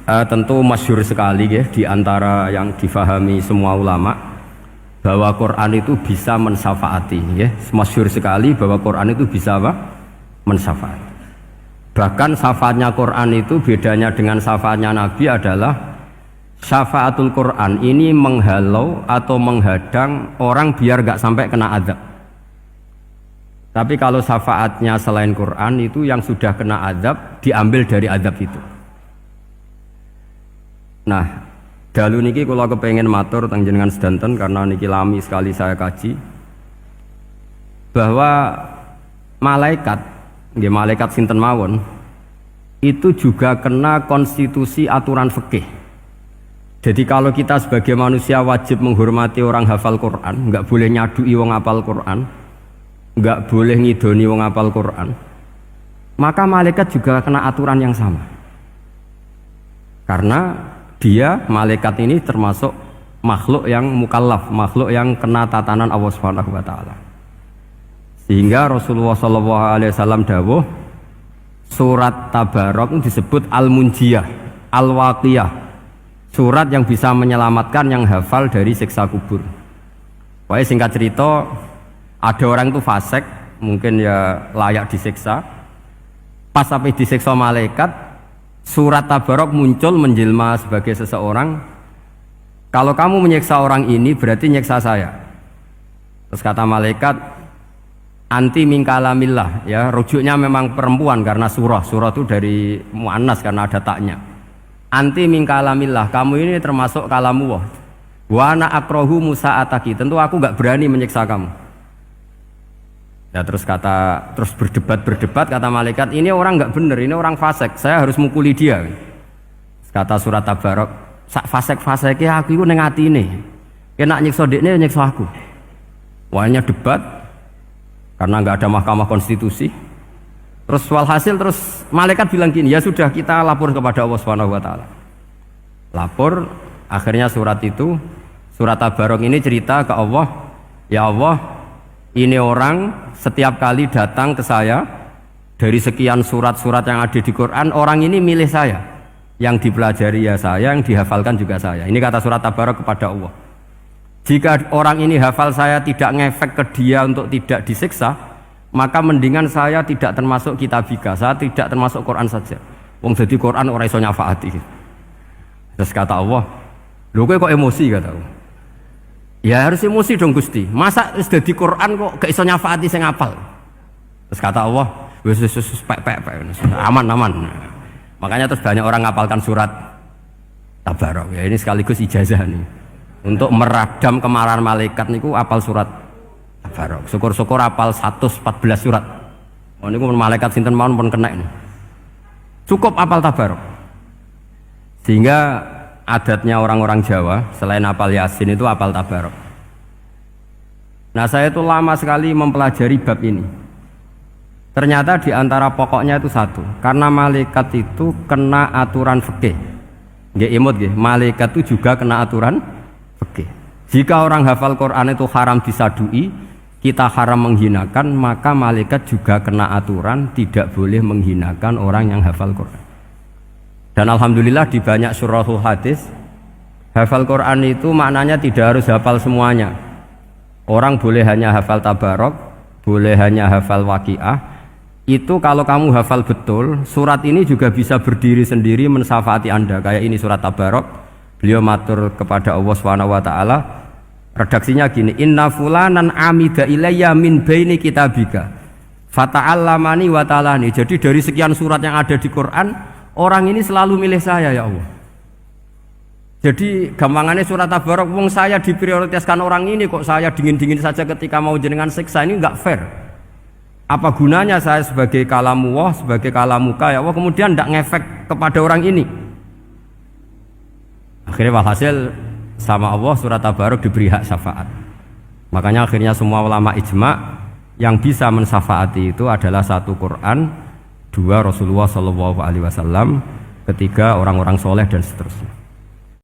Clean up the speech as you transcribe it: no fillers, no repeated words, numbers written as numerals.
Tentu masyhur sekali ya di antara yang difahami semua ulama bahwa Quran itu bisa mensyafaati ya. Masyhur sekali bahwa Quran itu bisa apa? Mensyafaati. Bahkan syafaatnya Quran itu bedanya dengan syafaatnya Nabi adalah syafaatul Quran ini menghalau atau menghadang orang biar gak sampai kena azab. Tapi kalau syafaatnya selain Quran itu yang sudah kena azab diambil dari azab itu. Nah, dalu niki kula kepengin matur teng jenengan sedanten karena niki lami sekali saya kaji bahwa malaikat, nggih malaikat sinten mawon itu juga kena konstitusi aturan fikih. Jadi kalau kita sebagai manusia wajib menghormati orang hafal Quran, nggak boleh nyadui wong hafal Quran, nggak boleh ngidoni wong hafal Quran, maka malaikat juga kena aturan yang sama. Karena dia, malaikat ini termasuk makhluk yang mukallaf, makhluk yang kena tatanan Allah Subhanahu wa taala. Sehingga Rasulullah SAW dawuh surat Tabarok disebut Al-Munjiyah, Al-Waqiyah. Surat yang bisa menyelamatkan yang hafal dari siksa kubur. Pokoknya singkat cerita, ada orang itu fasik, mungkin ya layak disiksa. Pas sampai disiksa malaikat, surat Tabarok muncul menjelma sebagai seseorang. Kalau kamu menyiksa orang ini berarti nyiksa saya. Terus kata malaikat, anti min kalamillah, ya rujuknya memang perempuan karena surah itu dari muannas karena ada taknya. Anti min kalamillah, kamu ini termasuk kalamu wa ana akrahu musa'ataki, tentu aku gak berani menyiksa kamu. Ya terus berdebat kata malaikat, ini orang gak bener, ini orang fasik, saya harus mukuli dia. Kata surat Tabarok, sak fasik-fasiknya aku itu ning atine, kena nyiksa dekne nyiksa aku. Wahnya debat karena gak ada mahkamah konstitusi. Terus walhasil malaikat bilang gini, ya sudah kita lapor kepada Allah Subhanahu wa taala. Lapor, akhirnya surat Tabarok ini cerita ke Allah, ya Allah, ini orang setiap kali datang ke saya dari sekian surat-surat yang ada di Quran, orang ini milih saya. Yang dipelajari ya saya, yang dihafalkan juga saya. Ini kata surat Tabarok kepada Allah. Jika orang ini hafal saya tidak ngefek ke dia untuk tidak disiksa, maka mendingan saya tidak termasuk kitabika, saya tidak termasuk Quran saja. Wong jadi Quran ora iso nyafaati. Terus kata Allah, lho kowe kok emosi kata Allah. Ya harus emosi dong Gusti. Masa wis dadi Quran kok gak iso nyafaati sing apal. Terus kata Allah, wis pek aman. Makanya terus banyak orang ngapalkan surat Tabarok. Ya ini sekaligus ijazah nih. Untuk meradam kemarahan malaikat niku apal surat Tabarok. Syukur-syukur apal 114 surat. Oh niku malaikat sinten mawon pun kena ini. Cukup apal Tabarok. Sehingga adatnya orang-orang Jawa selain apal Yasin itu apal Tabarok. Nah saya itu lama sekali mempelajari bab ini. Ternyata di antara pokoknya itu satu, karena malaikat itu kena aturan fikih. Nggih imut nggih, malaikat itu juga kena aturan fikih. Jika orang hafal Quran itu haram disadui, kita haram menghinakan, maka malaikat juga kena aturan tidak boleh menghinakan orang yang hafal Quran. Dan alhamdulillah di banyak surahul hadis hafal Quran itu maknanya tidak harus hafal semuanya. Orang boleh hanya hafal Tabarok, boleh hanya hafal Waqiah. Itu kalau kamu hafal betul, surat ini juga bisa berdiri sendiri mensyafaati Anda. Kayak ini surat Tabarok, beliau matur kepada Allah Subhanahu wa taala. Redaksinya gini, inna fulanan amida ilayya min baini kitabika fata'allamani wa ta'alani. Jadi dari sekian surat yang ada di Quran, orang ini selalu milih saya ya Allah. Jadi gampangannya surat Tabarok, wong saya diprioritaskan orang ini kok saya dingin-dingin saja ketika mau jenengan siksa, ini enggak fair. Apa gunanya saya sebagai kalamullah, sebagai kalamuka ya Allah, kemudian enggak ngefek kepada orang ini. Akhirnya walhasil sama Allah surat Tabarok diberi hak syafaat. Makanya akhirnya semua ulama ijma yang bisa mensyafaati itu adalah satu Quran, dua Rasulullah SAW, ketiga orang-orang soleh dan seterusnya.